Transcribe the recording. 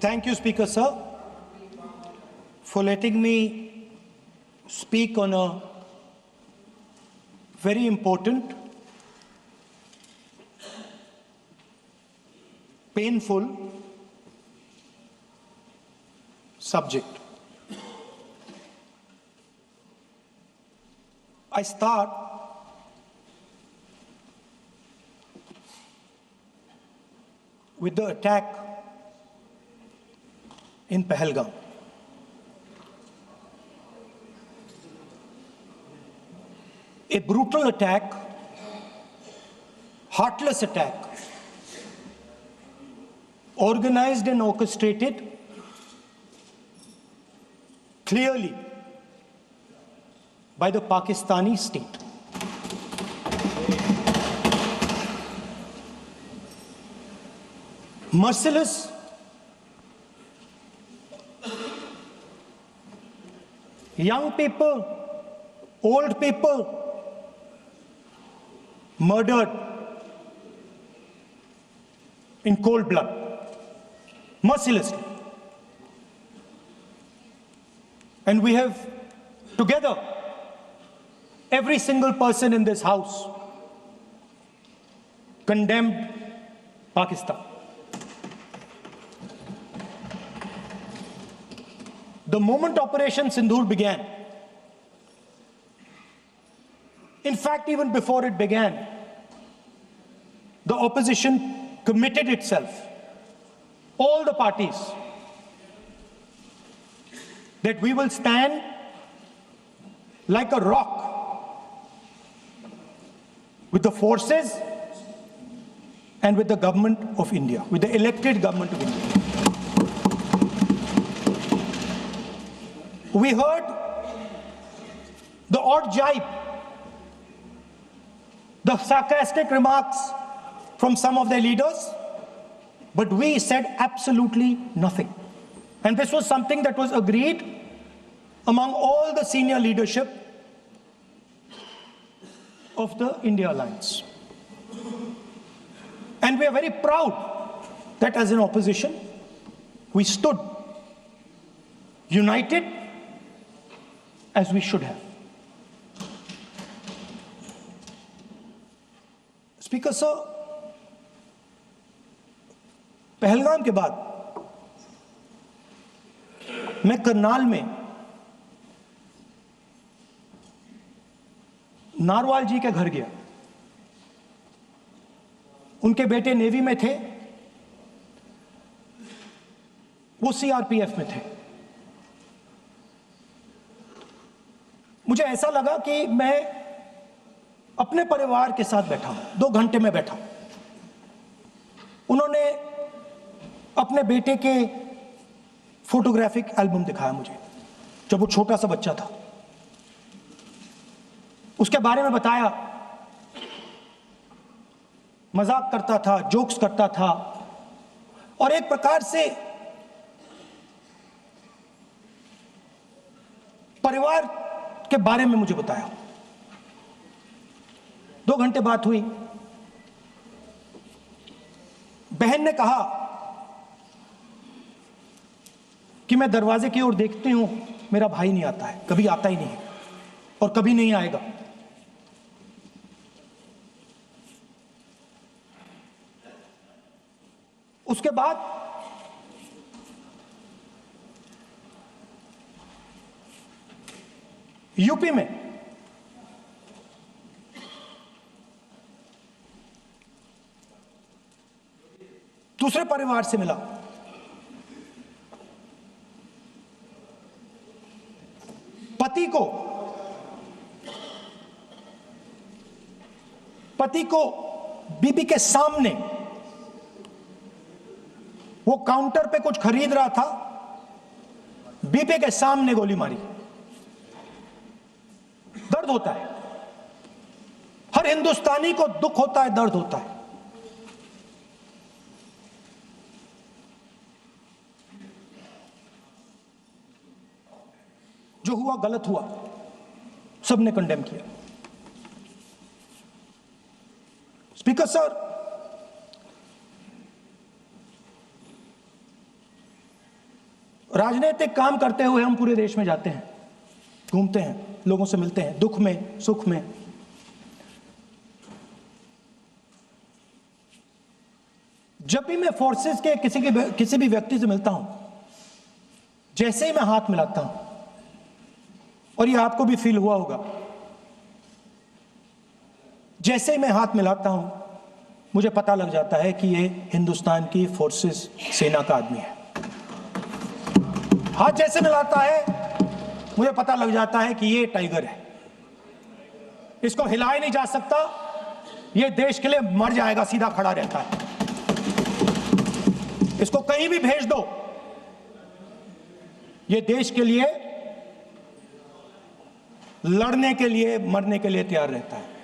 Thank you, Speaker Sir, for letting me speak on a very important, painful subject. I start with the attack in Pahalgam. A brutal attack, heartless attack, organized and orchestrated clearly by the Pakistani state. Merciless, young people, old people murdered in cold blood, mercilessly. And we have together, every single person in this house, condemned Pakistan. The moment Operation Sindoor began, in fact, even before it began, the opposition committed itself, all the parties, that we will stand like a rock with the forces and with the government of India, with the elected government of India. We heard the odd jibe, the sarcastic remarks from some of their leaders, but we said absolutely nothing. And this was something that was agreed among all the senior leadership of the India Alliance. And we are very proud that as an opposition, we stood united as we should have. Speaker Sir, Pahalgam के बाद मैं करनाल में narwhal जी के घर गया। उनके बेटे navy में थे, वो सीआरपीएफ में थे। मुझे ऐसा लगा कि मैं अपने परिवार के साथ बैठा हूं, 2 घंटे में बैठा। उन्होंने अपने बेटे के फोटोग्राफिक एल्बम दिखाया मुझे, जब वो छोटा सा बच्चा था। उसके बारे में बताया, मजाक करता था, जोक्स करता था, और एक प्रकार से परिवार के बारे में मुझे बताया। 2 घंटे बात हुई। बहन ने कहा कि मैं दरवाजे की ओर देखती हूं, मेरा भाई नहीं आता है, कभी आता ही नहीं है और कभी नहीं आएगा। उसके बाद यूपी में दूसरे परिवार से मिला। पति को बीबी के सामने, वो काउंटर पे कुछ खरीद रहा था, बीबी के सामने गोली मारी। दर्द होता है, हर हिंदुस्तानी को दुख होता है, दर्द होता है। जो हुआ गलत हुआ, सबने कंडेम किया। स्पीकर सर, राजनीतिक काम करते हुए हम पूरे देश में जाते हैं, घूमते हैं, लोगों से मिलते हैं, दुख में, सुख में। जब भी मैं फोर्सेस के किसी भी व्यक्ति से मिलता हूं, जैसे ही मैं हाथ मिलाता हूं, और ये आपको भी फील हुआ होगा, जैसे ही मैं हाथ मिलाता हूं, मुझे पता लग जाता है कि ये हिंदुस्तान की फोर्सेस सेना का आदमी है। हाथ जैसे मिलाता है, मुझे पता लग जाता है कि ये टाइगर है, इसको हिलाया नहीं जा सकता, ये देश के लिए मर जाएगा, सीधा खड़ा रहता है। इसको कहीं भी भेज दो, ये देश के लिए लड़ने के लिए, मरने के लिए तैयार रहता है।